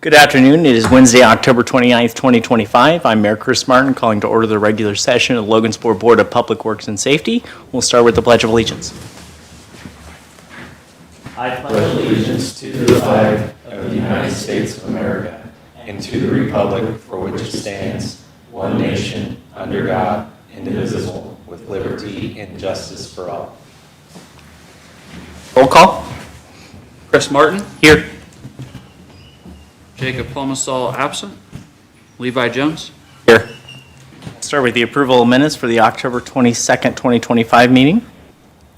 Good afternoon. It is Wednesday, October 29th, 2025. I'm Mayor Chris Martin, calling to order the regular session of the Logansport Board of Public Works and Safety. We'll start with the Pledge of Allegiance. I pledge allegiance to the flag of the United States of America and to the republic for which it stands, one nation, under God, indivisible, with liberty and justice for all. Roll call. Chris Martin, Here. Jacob Plomasol absent, Levi Jones. Here. Start with the approval of minutes for the October 22nd, 2025 meeting.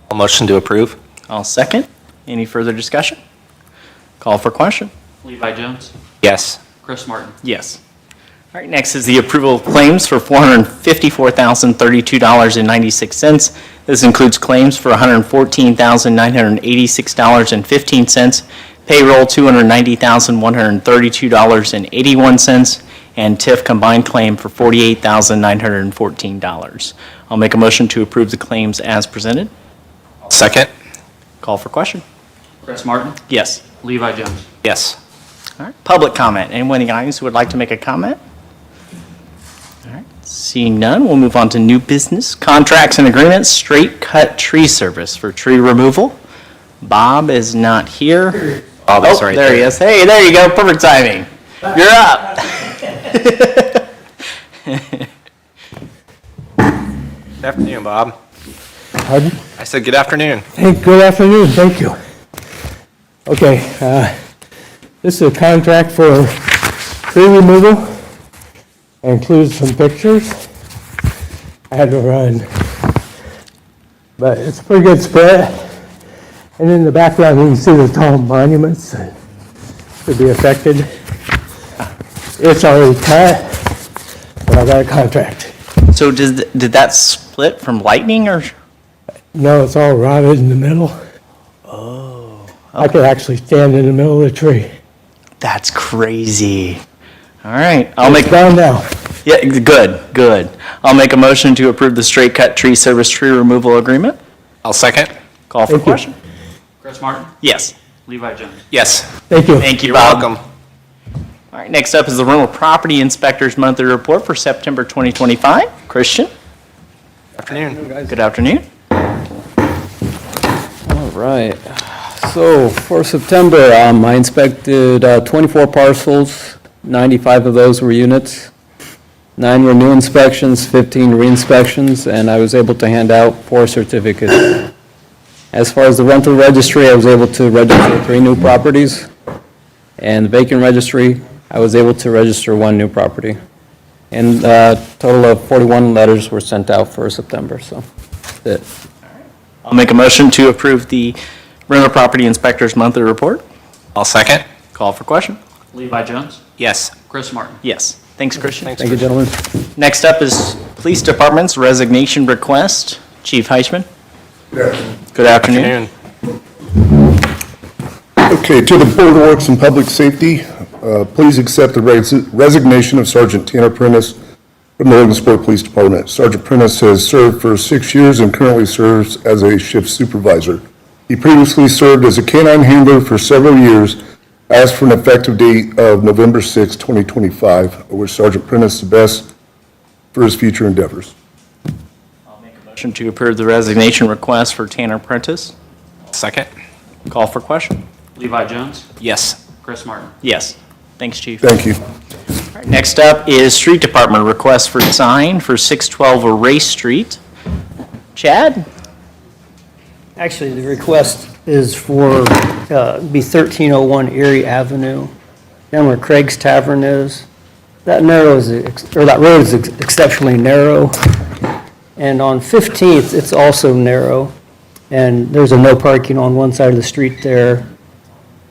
I'll motion to approve. I'll second. Any further discussion? Call for question. Levi Jones, Yes. Chris Martin. Yes. All right, next is the approval of claims for $454,032.96. This includes claims for $114,986.15, payroll $290,132.81, and TIF combined claim for $48,914. I'll make a motion to approve the claims as presented. Second. Call for question. Chris Martin, Yes. Levi Jones. Yes. All right, public comment. Anyone in the audience who would like to make a comment? All right, seeing none, we'll move on to new business. Contracts and agreements, straight cut tree service for tree removal. Bob is not here. Bob is right there he is. Hey, there you go, perfect timing. You're up. Good afternoon, Bob. Pardon? I said good afternoon. Hey, good afternoon, thank you. Okay, this is a contract for tree removal. It includes some pictures. I had to run, but it's a pretty good spread. And in the background, you can see the tall monuments that could be affected. It's already cut, but I got a contract. So did that split from lightning or? No, it's all rotted in the middle. Oh. I could actually stand in the middle of the tree. That's crazy. All right, I'll make. It's down now. Yeah, good. I'll make a motion to approve the straight cut tree service tree removal agreement. I'll second. Call for Thank you. question. Chris Martin, Yes. Levi Jones. Yes. Thank you. Thank you, You're Bob. welcome. All right, next up is the rental property inspector's monthly report for September 2025. Christian, Afternoon. good afternoon. All right. So for September, I inspected 24 parcels. 95 of those were units. 9 were new inspections, 15 re-inspections, and I was able to hand out 4 certificates. As far as the rental registry, I was able to register 3 new properties. And the vacant registry, I was able to register 1 new property. And a total of 41 letters were sent out for September, so that's it. I'll make a motion to approve the rental property inspector's monthly report. I'll second. Call for question. Levi Jones, Yes. Chris Martin. Yes. Thanks, Christian. Thanks. Thank you, gentlemen. Next up is police department's resignation request. Chief Heichman. Good afternoon. Okay, to the Board of Works and Public Safety, please accept the resignation of Sergeant Tanner Prentice from the Logansport Police Department. Sergeant Prentice has served for 6 years and currently serves as a shift supervisor. He previously served as a canine handler for several years. I asked for an effective date of November 6, 2025. I wish Sergeant Prentice the best for his future endeavors. I'll make a motion to approve the resignation request for Tanner Prentice. Second. Call for question. Levi Jones, Yes. Chris Martin. Yes. Thanks, Chief. Thank you. All right, next up is street department request for sign for 612 Race Street. Chad? Actually, the request is for, be 1301 Erie Avenue, down where Craig's Tavern is. That road is exceptionally narrow. And on 15th, it's also narrow. And there's a no parking on one side of the street there.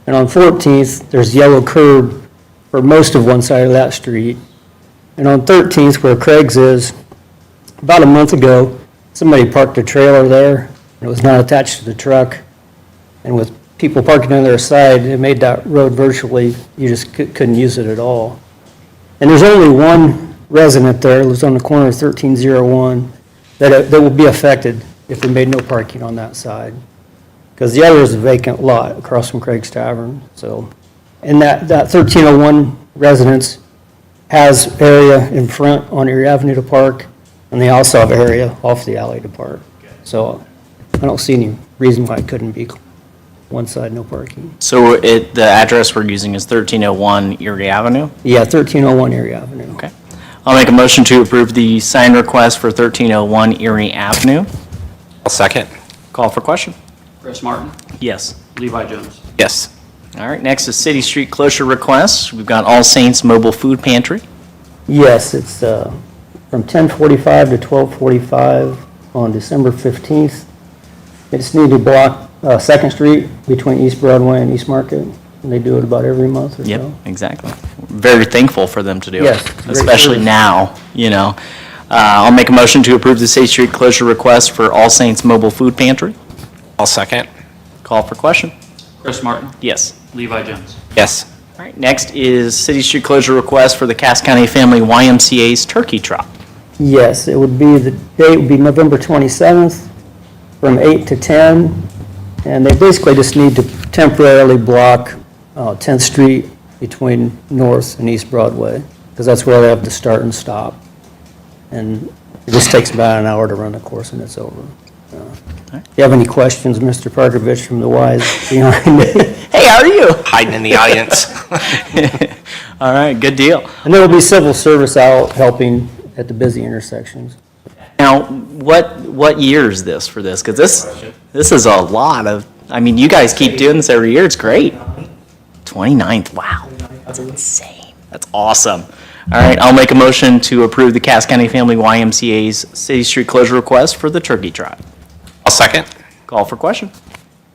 And on 14th, there's yellow curb for most of one side of that street. And on 13th, where Craig's is, about a month ago, somebody parked a trailer there. It was not attached to the truck, and with people parking on their side, it made that road virtually, you just couldn't use it at all. And there's only one resident there, lives on the corner of 1301, that will be affected if we made no parking on that side. Because the other is a vacant lot across from Craig's Tavern, so And that 1301 residence has area in front on Erie Avenue to park, and they also have area off the alley to park. So I don't see any reason why it couldn't be one side, no parking. So the address we're using is 1301 Erie Avenue? Yeah, 1301 Erie Avenue. Okay. I'll make a motion to approve the sign request for 1301 Erie Avenue. I'll second. Call for question? Chris Martin? Yes. Levi Jones? Yes. All right, next is city street closure requests. We've got All Saints Mobile Food Pantry. Yes, it's from 10:45 to 12:45 on December 15th. They just need to block Second Street between East Broadway and East Market. And they do it about every month or so. Yep, exactly. Very thankful for them to do it. Yes, it's a great Especially service. now, you know. I'll make a motion to approve the city street closure request for All Saints Mobile Food Pantry. I'll second. Call for question? Chris Martin? Yes. Levi Jones? Yes. All right, next is city street closure request for the Cass County Family YMCA's Turkey Trot. Yes, it would be, the date would be November 27th from 8 to 10. And they basically just need to temporarily block 10th Street between North and East Broadway, because that's where they have to start and stop. And it just takes about an hour to run the course and it's over. If you have any questions, Mr. Parkovich from the Y's behind me. Hey, how are you? Hiding in the audience. All right, good deal. And there will be civil service out helping at the busy intersections. Now, what year is this for this? Because this is a lot of, I mean, you guys keep doing this every year. It's great. 29th, wow. That's insane. That's awesome. All right, I'll make a motion to approve the Cass County Family YMCA's city street closure request for the Turkey Trot. I'll second. Call for question?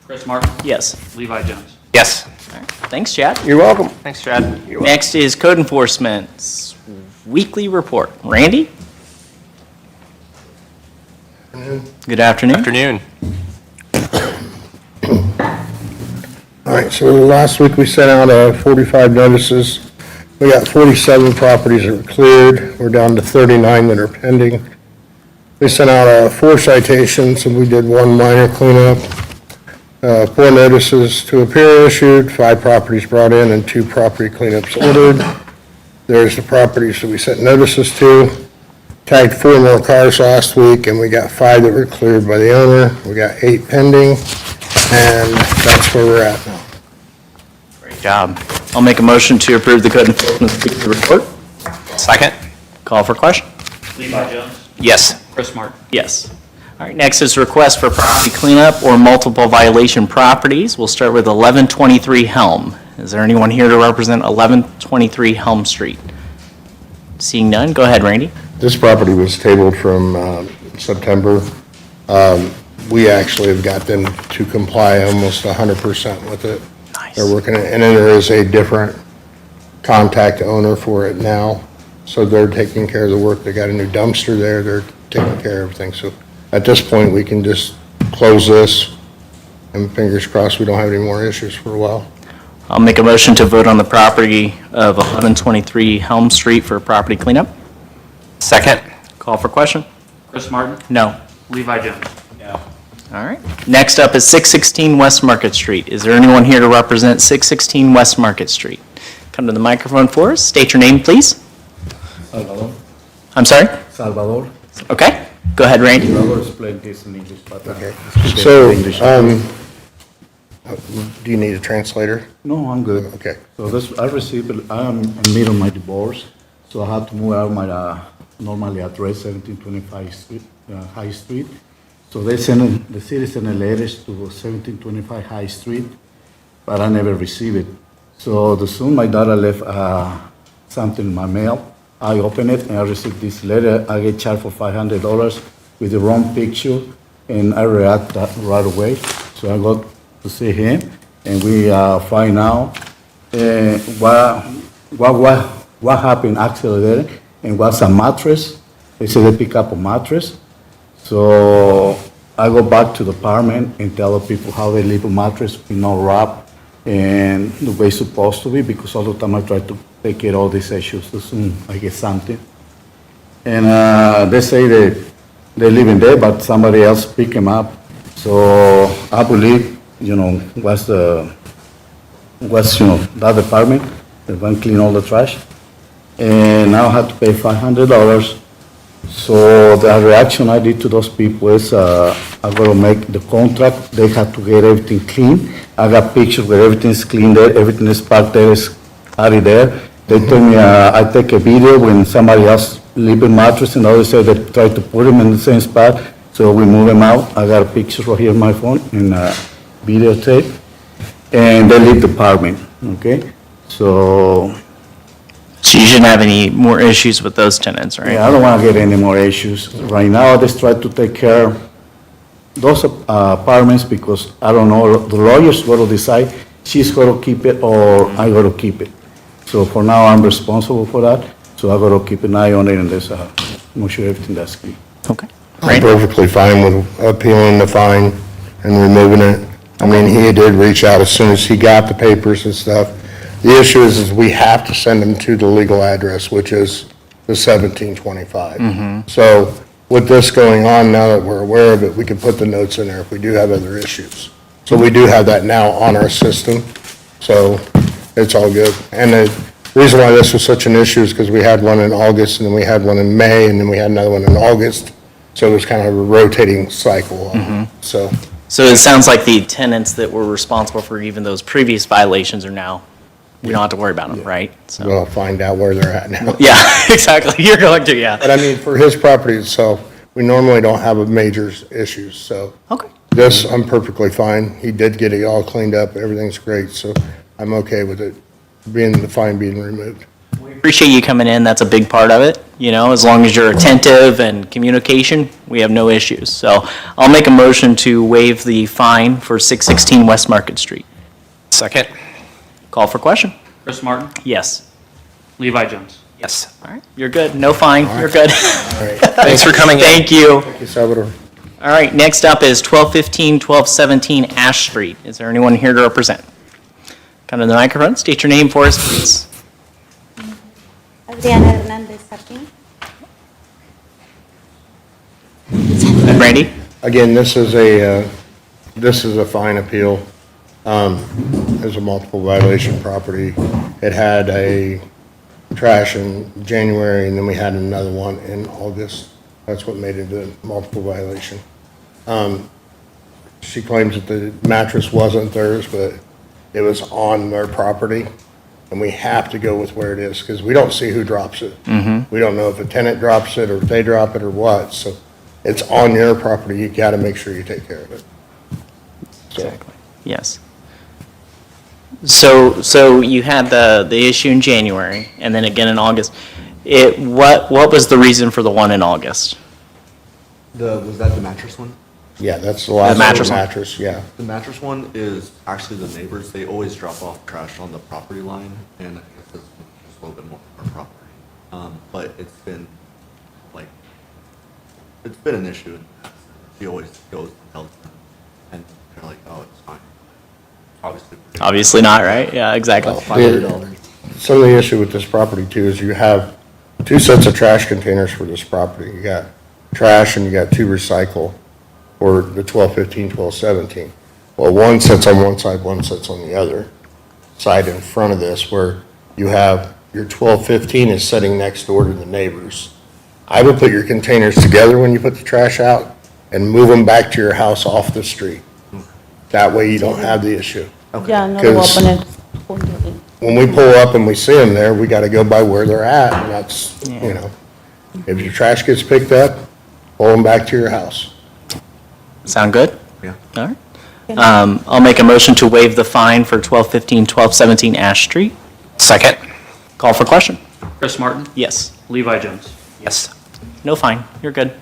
Chris Martin? Yes. Levi Jones? Yes. All right, thanks, Chad. You're welcome. Thanks, Chad. Next is Code Enforcement's weekly report. Randy? Good afternoon. Afternoon. All right, so last week we sent out 45 notices. We got 47 properties that were cleared. We're down to 39 that are pending. We sent out 4 citations, and we did 1 minor cleanup. 4 notices to appear issued, 5 properties brought in, and 2 property cleanups ordered. There's the properties that we sent notices to. Tagged 4 more cars last week, and we got 5 that were cleared by the owner. We got 8 pending, and that's where we're at now. Great job. I'll make a motion to approve the Code Enforcement's weekly report. Second. Call for question? Levi Jones? Yes. Chris Martin? Yes. All right, next is request for property cleanup or multiple violation properties. We'll start with 1123 Helm. Is there anyone here to represent 1123 Helm Street? Seeing none, go ahead, Randy. This property was tabled from September. We actually have got them to comply almost 100% with it. Nice. They're working, and then there is a different contact owner for it now, so they're taking care of the work. They got a new dumpster there, they're taking care of everything. So at this point, we can just close this, and fingers crossed, we don't have any more issues for a while. I'll make a motion to vote on the property of 1123 Helm Street for property cleanup. Second. Call for question? Chris Martin? No. Levi Jones? All right. Next up is 616 West Market Street. Is there anyone here to represent 616 West Market Street? Come to the microphone for us. State your name, please. Salvador. I'm sorry? Salvador. Okay. Go ahead, Randy. I will explain this in English, but speak So, English. do you need a translator? No, I'm good. Okay. So this, I received, I'm in the middle of my divorce, so I had to move out of my normally address, 1725 Street, High Street. So they sent, the city sent a letters to 1725 High Street, but I never received it. So the soon my daughter left something in my mail, I opened it and I received this letter. I get charged for $500 with the wrong picture, and I react that right away. So I got to see him, and we find out what happened actually there, and what's a mattress. They said they pick up a mattress. So I go back to the apartment and tell the people how they leave a mattress with no wrap and the way it's supposed to be, because all the time I try to take care of all these issues as soon I get something. And they say they live in there, but somebody else pick them up. So I believe, what's the was, that department, they went clean all the trash. And now I have to pay $500. So the reaction I did to those people is, I gotta make the contract, they have to get everything clean. I got pictures where everything's clean there, everything is parked there, is already there. They told me, I take a video when somebody else leave a mattress and others say they try to put them in the same spot, so we move them out. I got a picture right here on my phone and videotape, and they leave the apartment, okay? So, So you shouldn't have any more issues with those tenants, right? yeah, I don't want to get any more issues. Right now, I just try to take care of those apartments because I don't know, the lawyer's going to decide she's going to keep it or I got to keep it. So for now, I'm responsible for that, so I got to keep an eye on it and just make sure everything that's clean. Okay. I'm Randy? perfectly fine with appealing the fine and removing it. I mean, he did reach out as soon as he got the papers and stuff. The issue is we have to send them to the legal address, which is the 1725. So with this going on, now that we're aware of it, we can put the notes in there if we do have other issues. So we do have that now on our system, so it's all good. And the reason why this was such an issue is because we had one in August, and then we had one in May, and then we had another one in August. So it was kind of a rotating cycle. So, So it sounds like the tenants that were responsible for even those previous violations are now, we don't have to worry about them, right? So, we'll find out where they're at now. yeah, exactly. You're going to, yeah. But I mean, for his property itself, we normally don't have a major issues, so Okay. this, I'm perfectly fine. He did get it all cleaned up, everything's great, so I'm okay with it the fine being removed. We appreciate you coming in. That's a big part of it. As long as you're attentive and communication, we have no issues. So I'll make a motion to waive the fine for 616 West Market Street. Second? Call for question. Chris Martin? Yes. Levi Jones? Yes. All right, you're good. No fine. You're good. All right, Thanks for coming in. Thank you. thank you, Salvador. All right, next up is 1215, 1217 Ash Street. Is there anyone here to represent? Come to the microphone, state your name for us, please. Adriana Hernandez Sapin. And Brandy? Again, this is a fine appeal. It's a multiple violation property. It had a trash in January, and then we had another one in August. That's what made it a multiple violation. She claims that the mattress wasn't theirs, but it was on their property, and we have to go with where it is, because we don't see who drops it. We don't know if a tenant drops it, or if they drop it, or what, so it's on your property, you gotta make sure you take care of it. So, Yes. So you had the issue in January, and then again in August. What was the reason for the one in August? Was that the mattress one? yeah, that's the last mattress one? mattress, yeah. The mattress one is actually the neighbors. They always drop off trash on the property line, and I guess it's just a little bit more of our property. But it's been an issue. She always goes and tells them, and they're like, "Oh, it's fine." Obviously not, right? Yeah, exactly. $500. Some of the issue with this property too is you have two sets of trash containers for this property. You got trash and you got two recycle for the 1215, 1217. Well, one sits on one side, one sits on the other side in front of this, where you have your 1215 is sitting next door to the neighbors. I would put your containers together when you put the trash out and move them back to your house off the street. That way you don't have the issue. Ya, no lo voy a 'Cause- poner junto ahí. When we pull up and we see them there, we gotta go by where they're at, and that's, if your trash gets picked up, pull them back to your house. Sound good? Yeah. All right. I'll make a motion to waive the fine for 1215, 1217 Ash Street. Second? Call for question. Chris Martin? Yes. Levi Jones? Yes. No fine. You're good.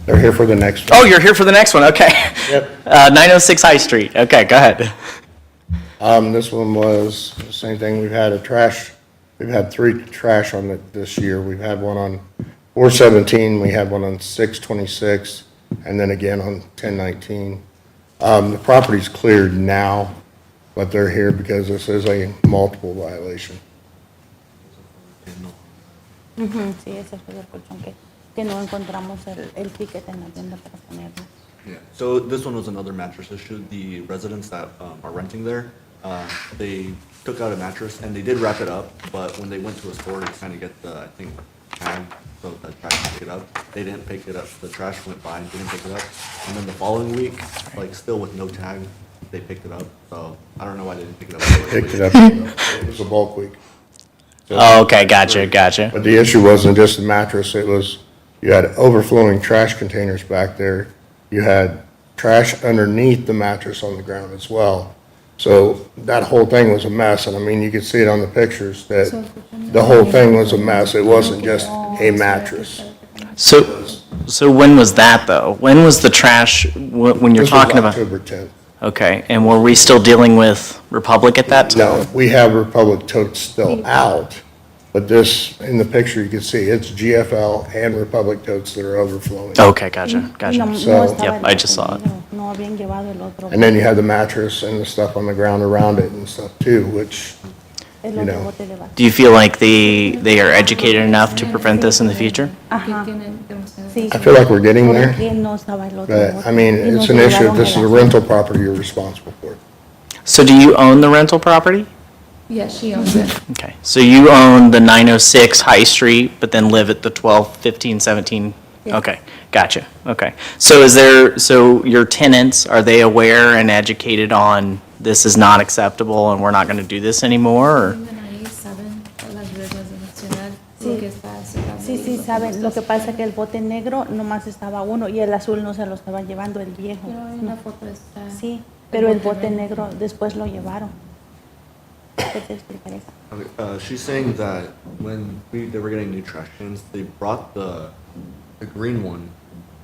They're here for the next one. Oh, you're here for the next one. Okay. Yep. 906 High Street. Okay, go ahead. This one was the same thing. We've had we've had three trash on it this year. We've had one on 417, we had one on 626, and then again on 1019. The property's cleared now, but they're here because this is a multiple violation. Ujú, sí, ese fue el colchón que no encontramos el ticket en la tienda para ponerlo. Yeah. So this one was another mattress issue. The residents that are renting there, They took out a mattress and they did wrap it up, but when they went to a store to kind of get the, I think, tag, so the trash could pick it up, they didn't pick it up. The trash went by and didn't pick it up. And then the following week, like still with no tag, they picked it up. So I don't know why they didn't pick it up. Picked it up. It was a bulk week. Oh, okay, gotcha. But the issue wasn't just the mattress, it was, you had overflowing trash containers back there. You had trash underneath the mattress on the ground as well. So that whole thing was a mess, and I mean, you could see it on the pictures that the whole thing was a mess. It wasn't just a mattress. So when was that, though? When was the trash, when you're This was talking about? October 10th. Okay, and were we still dealing with Republic at that time? No, we have Republic totes still out, but this, in the picture, you can see it's GFL and Republic totes that are overflowing. Okay, gotcha. So- Yep, I just saw it. No habían llevado el otro. And then you have the mattress and the stuff on the ground around it and stuff too, which, El you otro know. bote de basura. Do you feel like they are educated enough to prevent this in the future? Ajá. Sí, I feel like we're getting there. porque no estaba el otro But, bote. I mean, Y no it's se an issue. llevaron If this is el a azul. rental property, you're responsible for it. So do you own the rental property? Yeah, she owns it. Okay, so you own the 906 High Street, but then live at the 12, 15, 17? Yeah. Okay, gotcha, okay. So your tenants, are they aware and educated on this is not acceptable and we're not going to do this anymore? Or? Viven ahí, saben las reglas de la ciudad, Sí. lo que está aceptable Sí, y sí, lo que saben. no Lo que está pasa es que el bote negro nomás estaba uno y el azul no se lo estaban llevando, el viejo. Pero en una foto está. Sí, pero el bote negro después lo llevaron. ¿Qué te explicaré? Okay, she's saying that when they were getting new trash cans, they brought the green one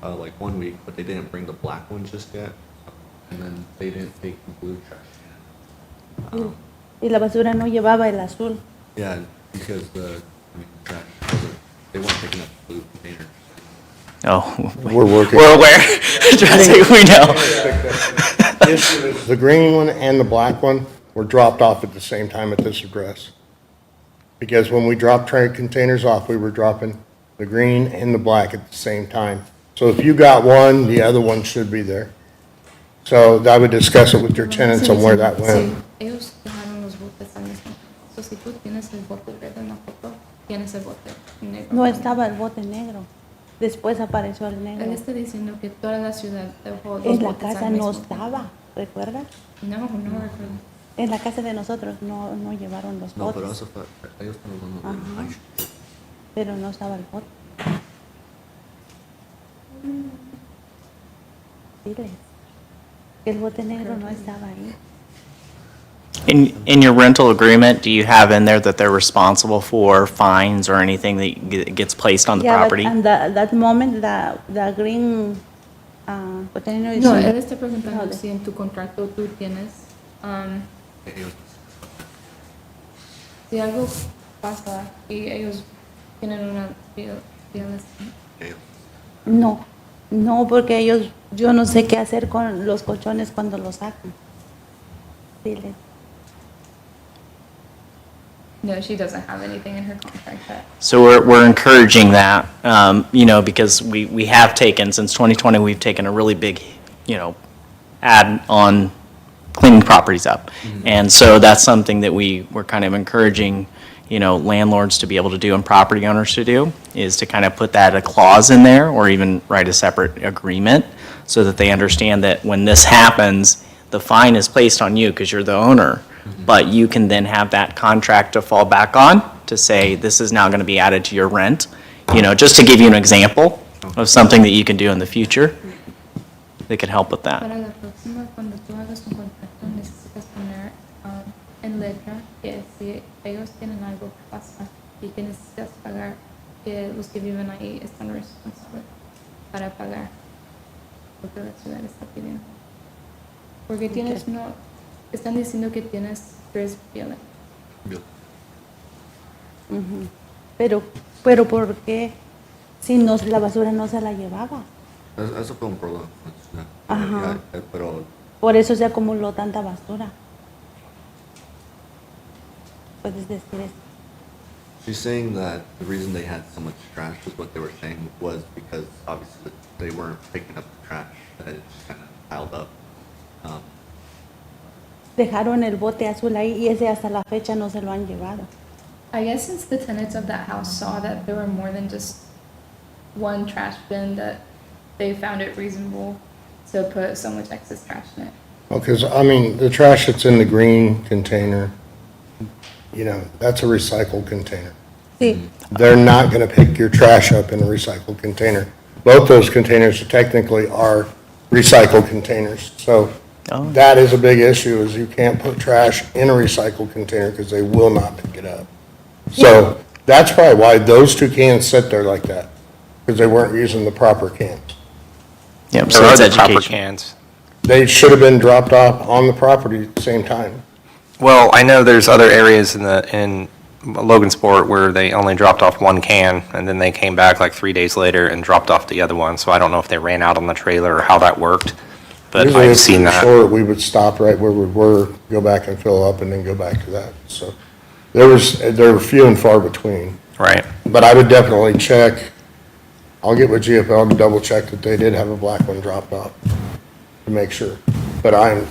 like 1 week, but they didn't bring the black one just yet, and then they didn't take the blue trash can. Y la basura no llevaba el azul. Yeah, because trash they weren't picking up the blue container. Oh, We're working. we're aware. Trust me, we know. The green one and the black one were dropped off at the same time at this address. Because when we dropped trade containers off, we were dropping the green and the black at the same time. So if you got one, the other one should be there. So I would discuss it with your tenants on where that Sí, went. ellos dejaron los botes al mismo. So, si tú tienes el bote verde en la foto, tienes el bote negro. No estaba el bote negro. Después apareció el Él negro. está diciendo que toda la ciudad dejó los En la botes casa al no mismo estaba, ¿recuerdas? tiempo. No recuerdo. En la casa de nosotros no llevaron los No, pero botes, eso fue, ellos estaban hablando de Ajá. High Street. pero no estaba el bote. Diles que el bote negro no estaba ahí. In your rental agreement, do you have in there that they're responsible for fines or anything that gets placed on the Yeah, but property? and that moment, the green container is. No, él está preguntando No, si en tu contrato tú tienes, Ellos- si algo pasa y ellos tienen una violación. ellos- No, porque ellos, yo no sé qué hacer con los colchones cuando los sacan. Dile. No, she doesn't have anything in her contract that. So we're encouraging that, because we have taken, since 2020, we've taken a really big, ad on cleaning properties up. And so that's something that we're kind of encouraging, landlords to be able to do and property owners to do, is to kind of put that a clause in there or even write a separate agreement so that they understand that when this happens, the fine is placed on you because you're the owner. But you can then have that contract to fall back on to say, this is now going to be added to your rent. Just to give you an example of something that you can do in the future that could help with that. Para la próxima, cuando tú hagas un contrato, necesitas poner en letra que si ellos tienen algo que pasa y que necesitas pagar, que los que viven ahí están responsables para pagar lo que la ciudad está pidiendo. Porque tienes, están diciendo que tienes 3 bienes. Ujú. Pero ¿por qué si la basura no se la llevaba? Eso fue un problema. Ajá. Pero Por eso se acumuló tanta basura. Puedes decir eso. she's saying that the reason they had so much trash was what they were saying was because obviously they weren't picking up the trash that it just kind of piled up. dejaron el bote azul ahí y ese hasta la fecha no se lo han llevado. I guess since the tenants of that house saw that there were more than just one trash bin, that they found it reasonable to put so much excess trash in it. Because, I mean, the trash that's in the green container, you know, that's a recycled container. Sí, They're not going to pick your trash up in a recycled container. Both those containers technically are recycled containers. So Oh. that is a big issue, is you can't put trash in a recycled container because they will not pick it up. So that's probably why those two cans sit there like that, because they weren't using the proper cans. Yep, so There are it's the proper education. cans. They should have been dropped off on the property at the same time. Well, I know there's other areas in Logansport where they only dropped off one can, and then they came back like 3 days later and dropped off the other one. So I don't know if they ran out on the trailer or how that worked, but Usually I've if seen we were that. short, we would stop right where we were, go back and fill up, and then go back to that. So there were few and far between. Right. But I would definitely check, I'll get with GFL to double check that they did have a black one dropped off, to make sure. But I'm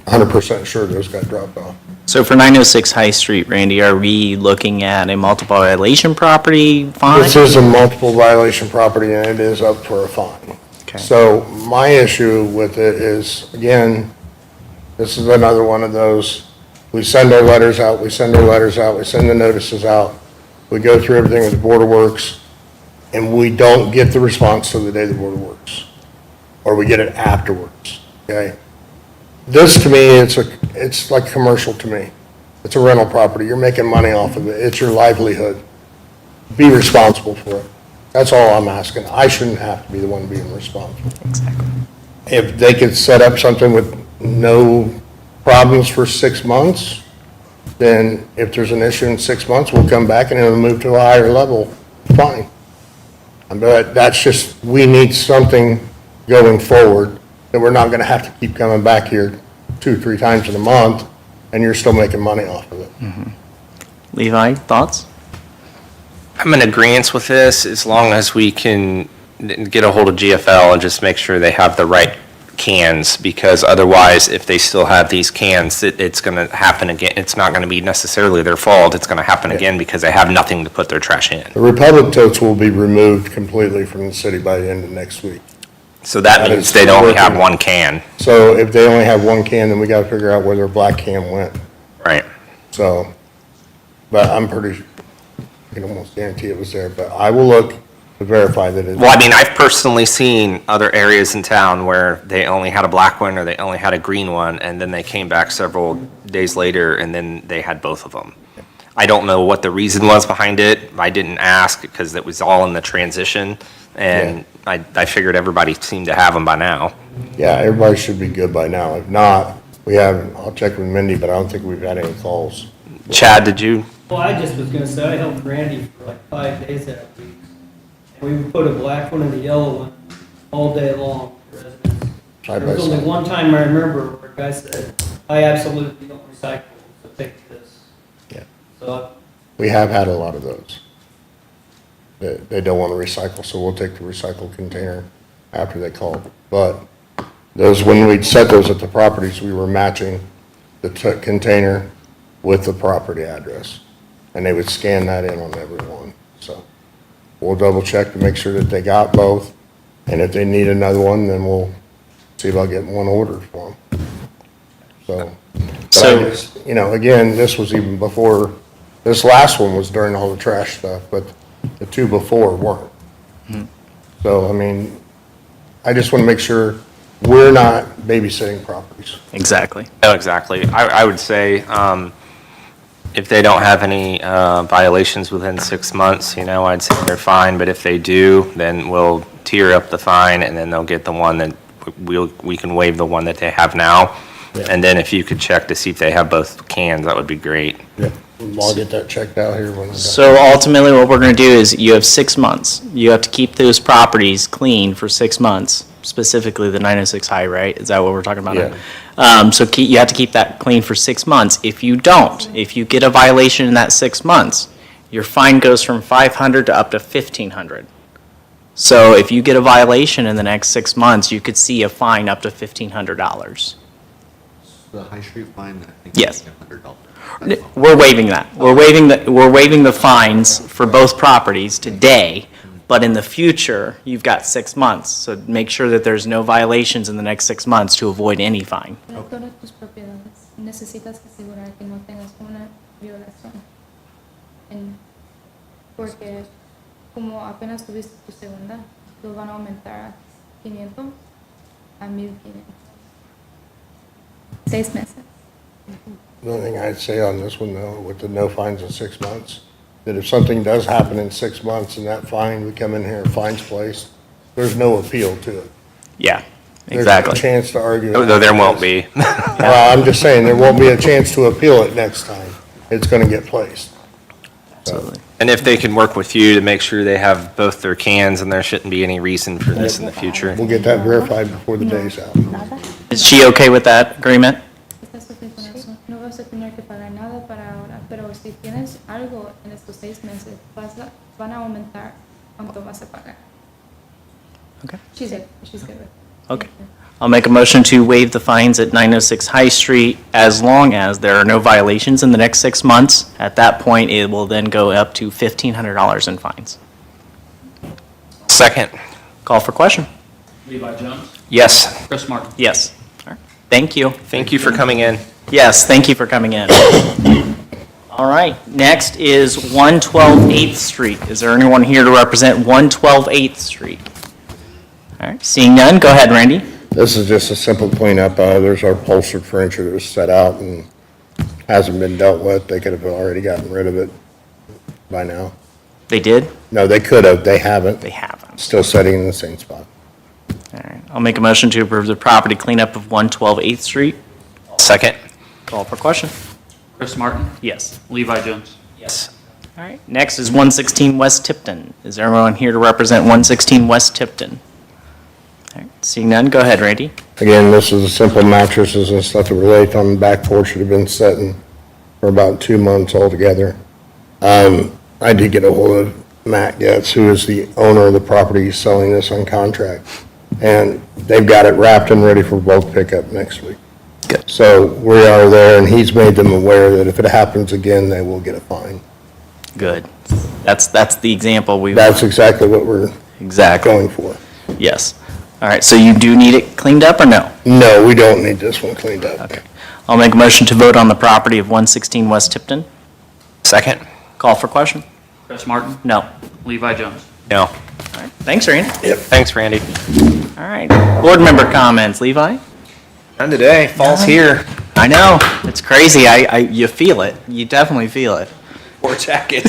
100% sure those got dropped off. So for 906 High Street, Randy, are we looking at a multiple violation property fine? This is a multiple violation property, and it is up for a fine. Okay. So my issue with it is, again, this is another one of those, we send our letters out, we send the notices out, we go through everything with the Board of Works, and we don't get the response till the day the Board of Works, or we get it afterwards, okay? This, to me, it's like commercial to me. It's a rental property, you're making money off of it, it's your livelihood. Be responsible for it. That's all I'm asking. I shouldn't have to be the one being responsible. Exactly. If they could set up something with no problems for 6 months, then if there's an issue in 6 months, we'll come back and it'll move to a higher level, fine. But that's just, we need something going forward, that we're not gonna have to keep coming back here 2-3 times in a month, and you're still making money off of it. Levi, thoughts? I'm in agreement with this as long as we can get a hold of GFL and just make sure they have the right cans, because otherwise, if they still have these cans, it's going to happen again. It's not going to be necessarily their fault. It's going to happen again because they have nothing to put their trash in. The Republic totes will be removed completely from the city by the end of next week. So that That means is they'd only have working. one can. So if they only have one can, then we gotta figure out where their black can went. Right. So, but I'm pretty, I can almost guarantee it was there, but I will look to verify that it. Well, I mean, I've personally seen other areas in town where they only had a black one or they only had a green one, and then they came back several days later and then they had both of them. I don't know what the reason was behind it. I didn't ask because it was all in the transition, and I figured everybody seemed to have them by now. Yeah, everybody should be good by now. If not, we haven't, I'll check with Mindy, but I don't think we've had any calls. Chad, did you? Well, I just was gonna say, I helped Randy for like 5 days that week. We would put a black one and a yellow one all day long for residents. Side There by was only side. one time I remember where a guy said, I absolutely don't recycle, so take this. Yeah. So We have had a lot of those. They don't want to recycle, so we'll take the recycled container after they call. But those, when we'd set those at the properties, we were matching the container with the property address. And they would scan that in on every one. So we'll double check to make sure that they got both. And if they need another one, then we'll see about getting one ordered for them. So, but I So- just, you know, again, this was even before, this last one was during all the trash stuff, but the two before weren't. So, I mean, I just want to make sure we're not babysitting properties. Exactly. No, exactly. I would say, if they don't have any violations within 6 months, you know, I'd say they're fine, but if they do, then we'll tier up the fine, and then they'll get the one that, we can waive the one that they have now. And then if you could check to see if they have both cans, that would be great. Yeah. I'll get that checked out here when I'm done. So ultimately, what we're going to do is you have 6 months. You have to keep those properties clean for 6 months, specifically the 906 High, right? Is that what we're talking about? Yeah. So you have to keep that clean for 6 months. If you don't, if you get a violation in that 6 months, your fine goes from $500 to up to $1,500. So if you get a violation in the next 6 months, you could see a fine up to $1,500. The High Street fine, I think. Yes. $100. We're waiving that. We're waiving the fines for both properties today, but in the future, you've got 6 months. So make sure that there's no violations in the next 6 months to avoid any fine. Para todas tus propiedades, necesitas asegurar que no tengas una violación. Porque como apenas tuviste tu segunda, lo van a aumentar a 500 a 1,500. 6 meses. The only thing I'd say on this one, though, with the no fines in 6 months, that if something does happen in 6 months and that fine, we come in here, fines placed, there's no appeal to it. Yeah, There's exactly. no chance to argue. Though there won't be. Well, I'm just saying, there won't be a chance to appeal it next time. It's going to get placed. Absolutely. And if they can work with you to make sure they have both their cans, and there shouldn't be any reason for this in the future. We'll get that verified before the day's out. Nada. Is she okay with that agreement? Estás ok con eso. No vas a tener que pagar nada para ahora, pero si tienes algo en estos 6 meses, van a aumentar cuánto vas a pagar. Okay. She's good with it. Okay. I'll make a motion to waive the fines at 906 High Street as long as there are no violations in the next 6 months. At that point, it will then go up to $1,500 in fines. Second. Call for question. Levi Jones. Yes. Chris Martin. Yes. All right. Thank you. Thank you for coming in. Yes, thank you for coming in. All right, next is 112 8th Street. Is there anyone here to represent 112 8th Street? All right, seeing none, go ahead, Randy. This is just a simple cleanup. There's our upholstered furniture that was set out and hasn't been dealt with. They could have already gotten rid of it by now. They did? No, they could have. They haven't. They haven't. Still sitting in the same spot. All right, I'll make a motion to approve the property cleanup of 112 8th Street. Second. Call for question. Chris Martin. Yes. Levi Jones. Yes. All right, next is 116 West Tipton. Is there anyone here to represent 116 West Tipton? All right, seeing none, go ahead, Randy. Again, this is a simple mattresses and stuff that were laid on the back porch that have been sitting for about 2 months altogether. I did get a hold of Matt Getz, who is the owner of the property selling this on contract. And they've got it wrapped and ready for bulk pickup next week. Good. So we are there, and he's made them aware that if it happens again, they will get a fine. Good. That's the example we. That's exactly what we're Exactly. going for. Yes. All right, so you do need it cleaned up or no? No, we don't need this one cleaned up. Okay. I'll make a motion to vote on the property of 116 West Tipton. Second. Call for question? Chris Martin. No. Levi Jones. No. All right, thanks, Randy. Thanks, Randy. All right, board member comments. Levi? None today. Fall's here. I know, it's crazy. You feel it. You definitely feel it. Poor jacket.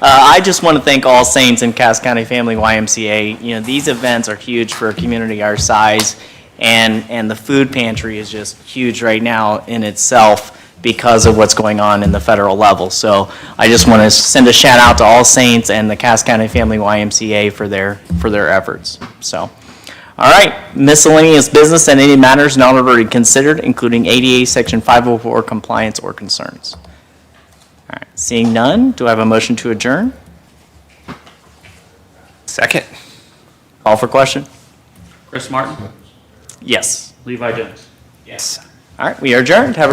I just want to thank All Saints and Cass County Family YMCA. You know, these events are huge for a community our size, and the food pantry is just huge right now in itself because of what's going on in the federal level. So I just want to send a shout out to All Saints and the Cass County Family YMCA for their efforts. So, all right, miscellaneous business and any matters not already considered, including ADA Section 504 compliance or concerns. All right, seeing none, do I have a motion to adjourn? Second. Call for question? Chris Martin. Yes. Levi Jones. Yes. All right, we are adjourned. Have a